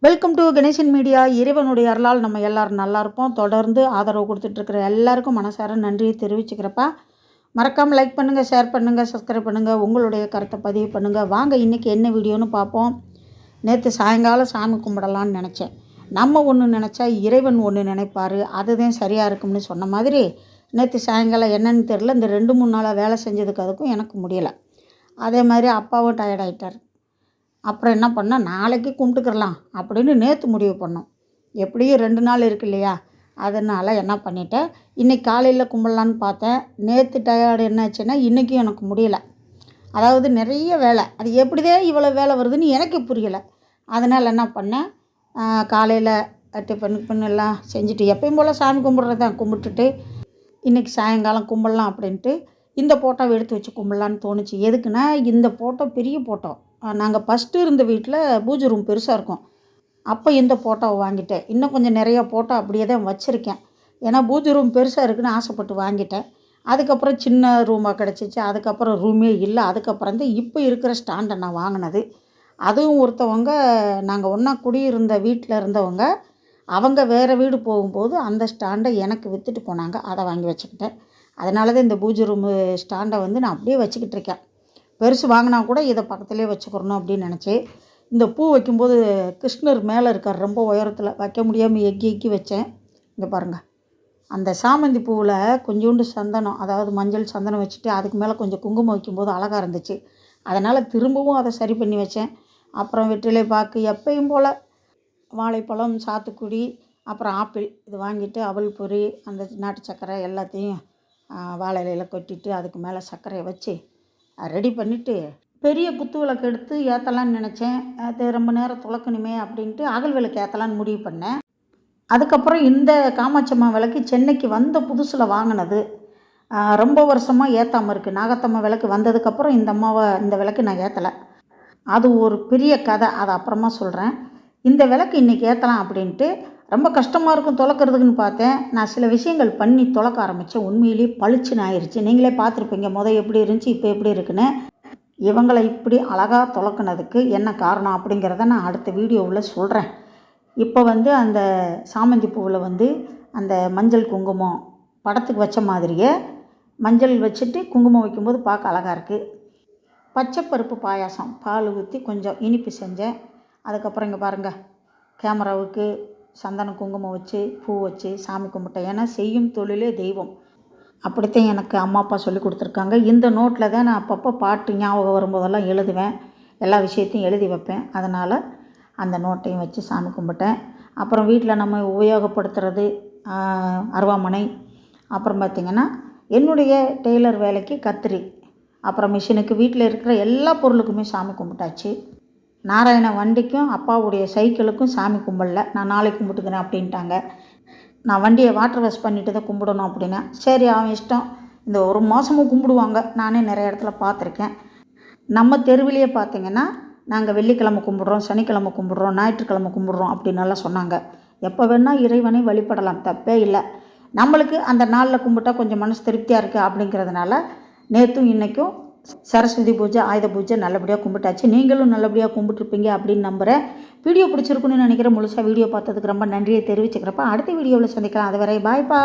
Welcome to Ganesan media. இறைவனுடைய அருளால் நம்ம எல்லோரும் நல்லா இருப்போம். தொடர்ந்து ஆதரவு கொடுத்துட்ருக்கிற எல்லாருக்கும் மனசார நன்றியை தெரிவிச்சுக்கிறப்பா. மறக்காமல் லைக் பண்ணுங்கள், ஷேர் பண்ணுங்கள், சப்ஸ்கிரைப் பண்ணுங்கள், உங்களுடைய கருத்தை பதிவு பண்ணுங்கள். வாங்க இன்றைக்கி என்ன வீடியோன்னு பார்ப்போம். நேற்று சாயங்காலம் சாமி கும்பிடலான்னு நினச்சேன். நம்ம ஒன்று நினச்சா இறைவன் ஒன்று நினைப்பார், அதுதான் சரியாக இருக்கும்னு சொன்ன மாதிரி நேற்று சாயங்காலம் என்னன்னு தெரில, இந்த 2-3 நாளாக வேலை செஞ்சதுக்கு அதுக்கும் எனக்கு முடியலை. அதே மாதிரி அப்பாவும் டயர்டாயிட்டார். அப்புறம் என்ன பண்ணால் நாளைக்கு கும்பிட்டுக்கிறலாம் அப்படின்னு நேற்று முடிவு பண்ணோம். எப்படியும் 2 நாள் இருக்கு இல்லையா, அதனால் என்ன பண்ணிட்டேன், இன்றைக்கி காலையில் கும்பிட்லான்னு பார்த்தேன். நேற்று டயர்டு என்னாச்சுன்னா இன்றைக்கும் எனக்கு முடியலை. அதாவது நிறைய வேலை, அது எப்படிதான் இவ்வளோ வேலை வருதுன்னு எனக்கு புரியலை. அதனால் என்ன பண்ணேன், காலையில் டிஃபன் எல்லாம் செஞ்சுட்டு எப்பயும் போல் சாமி கும்பிட்றதான் கும்பிட்டுட்டு இன்றைக்கி சாயங்காலம் கும்பிட்லாம் அப்படின்ட்டு இந்த ஃபோட்டோவை எடுத்து வச்சு கும்பிட்லான்னு தோணுச்சு. எதுக்குன்னா இந்த ஃபோட்டோ பெரிய ஃபோட்டோ. நாங்கள் ஃபஸ்ட்டு இருந்த வீட்டில் பூஜை ரூம் பெருசாக இருக்கும். அப்போ இந்த ஃபோட்டோவை வாங்கிட்டேன். இன்னும் கொஞ்சம் நிறையா ஃபோட்டோ அப்படியே தான் வச்சுருக்கேன். ஏன்னா பூஜை ரூம் பெருசாக இருக்குதுன்னு ஆசைப்பட்டு வாங்கிட்டேன். அதுக்கப்புறம் சின்ன ரூமாக கிடச்சிச்சு. அதுக்கப்புறம் ரூமே இல்லை. அதுக்கப்புறம் தான் இப்போ இருக்கிற ஸ்டாண்டை நான் வாங்கினது. அதுவும் ஒருத்தவங்க நாங்கள் ஒன்றா குடியிருந்த வீட்டில் இருந்தவங்க, அவங்க வேறு வீடு போகும்போது அந்த ஸ்டாண்டை எனக்கு விற்றுட்டு போனாங்க. அதை வாங்கி வச்சுக்கிட்டேன். அதனால தான் இந்த பூஜை ரூமு ஸ்டாண்டை நான் அப்படியே வச்சுக்கிட்டு இருக்கேன். பெருசு வாங்கினா கூட இதை பக்கத்துலேயே வச்சுக்கிறணும் அப்படின்னு நினச்சி, இந்த பூ வைக்கும்போது கிருஷ்ணர் மேலே இருக்கார், ரொம்ப உயரத்தில் வைக்க முடியாமல் எக்கி வச்சேன். இங்கே பாருங்கள், அந்த சாமந்தி பூவில் கொஞ்சோண்டு சந்தனம், அதாவது மஞ்சள் சந்தனம் வச்சுட்டு அதுக்கு மேலே கொஞ்சம் குங்குமம் வைக்கும்போது அழகாக இருந்துச்சு. அதனால் திரும்பவும் அதை சரி பண்ணி வச்சேன். அப்புறம் வெற்றிலை பாக்கு, எப்பயும் போல் வாழைப்பழம், சாத்துக்குடி, அப்புறம் ஆப்பிள் இது வாங்கிட்டு அவல் பொரி, அந்த நாட்டு சர்க்கரை எல்லாத்தையும் வாழை இலையில் கொட்டிட்டு அதுக்கு மேலே சர்க்கரையை வச்சு ரெடி பண்ணிவிட்டு பெரிய குத்து விளக்கு எடுத்து ஏற்றலான்னு நினச்சேன். அது ரொம்ப நேரம் துளக்கணுமே அப்படின்ட்டு அகல் விளக்கு ஏற்றலான்னு முடிவு பண்ணேன். அதுக்கப்புறம் இந்த காமாட்சி அம்மா விளக்கு சென்னைக்கு வந்த புதுசில் வாங்கினது, ரொம்ப வருஷமாக ஏற்றாமல் இருக்குது. நாகத்தம்மா விளக்கு வந்ததுக்கப்புறம் இந்த விளக்கு நான் ஏற்றலை. அது ஒரு பெரிய கதை, அதை அப்புறமா சொல்கிறேன். இந்த விளக்கு இன்றைக்கி ஏற்றலாம் அப்படின்ட்டு ரொம்ப கஷ்டமாக இருக்கும் துளக்கிறதுக்குன்னு பார்த்தேன். நான் சில விஷயங்கள் பண்ணி துளக்க ஆரம்பித்தேன். உண்மையிலேயே பளிச்சுன்னு ஆயிடுச்சு. நீங்களே பார்த்துருப்பீங்க எப்படி இருந்துச்சு, இப்போ எப்படி இருக்குன்னு. இவங்களை இப்படி அழகாக துளக்குனதுக்கு என்ன காரணம் அப்படிங்கிறத நான் அடுத்த வீடியோவில் சொல்கிறேன். இப்போ அந்த சாமந்தி பூவில் அந்த மஞ்சள் குங்குமம் படத்துக்கு வச்ச மாதிரியே மஞ்சள் வச்சுட்டு குங்குமம் வைக்கும்போது பார்க்க அழகாக இருக்குது. பச்சைப்பருப்பு பாயாசம் பால் ஊற்றி கொஞ்சம் இனிப்பு செஞ்சேன். அதுக்கப்புறம் இங்கே பாருங்கள், கேமராவுக்கு சந்தனம் குங்குமம் வச்சு பூ வச்சு சாமி கும்பிட்டேன். ஏன்னா செய்யும் தொழிலே தெய்வம், அப்படித்தான் எனக்கு அம்மா அப்பா சொல்லி கொடுத்துருக்காங்க. இந்த நோட்டில் தான் நான் அப்பப்போ பாட்டு ஞாபகம் வரும்போதெல்லாம் எழுதுவேன், எல்லா விஷயத்தையும் எழுதி வைப்பேன். அதனால் அந்த நோட்டையும் வச்சு சாமி கும்பிட்டேன். அப்புறம் வீட்டில் நம்ம உபயோகப்படுத்துகிறது அருவாமனை, அப்புறம் பார்த்திங்கன்னா என்னுடைய டெய்லர் வேலைக்கு கத்திரி, அப்புறம் மிஷினுக்கு, வீட்டில் இருக்கிற எல்லா பொருளுக்குமே சாமி கும்பிட்டாச்சு. நாராயண வண்டிக்கும் அப்பாவுடைய சைக்கிளுக்கும் சாமி கும்பிடல, நான் நாளைக்கு கும்பிட்டுக்கிறேன் அப்படின்ட்டாங்க. நான் வண்டியை வாட்டர் வாஷ் பண்ணிட்டு தான் கும்பிடணும் அப்படின்னா, சரி அவன் இஷ்டம். இந்த ஒரு மாதமும் கும்பிடுவாங்க, நானே நிறைய இடத்துல பார்த்துருக்கேன். நம்ம தெருவிலேயே பார்த்திங்கன்னா நாங்கள் வெள்ளிக்கிழமை கும்பிட்றோம், சனிக்கிழமை கும்பிட்றோம், ஞாயிற்றுக்கிழமை கும்பிட்றோம் அப்படின்னெல்லாம் சொன்னாங்க. எப்போ வேணால் இறைவனை வழிபடலாம், தப்பே இல்லை. நம்மளுக்கு அந்த நாளில் கும்பிட்டா கொஞ்சம் மனசு திருப்தியாக இருக்குது அப்படிங்கிறதுனால நேற்றும் இன்றைக்கும் சரஸ்வதி பூஜை, ஆயுத பூஜை நல்லபடியாக கும்பிட்டாச்சு. நீங்களும் நல்லபடியாக கும்பிட்டுருப்பீங்க அப்படின்னு நம்புகிறேன். வீடியோ பிடிச்சிருக்குன்னு நினைக்கிறேன். முழுசாக வீடியோ பார்த்ததுக்கு ரொம்ப நன்றியை தெரிவிச்சுக்கிறப்ப அடுத்த வீடியோவில் சந்திக்கலாம். அதுவரை பாய்ப்பா.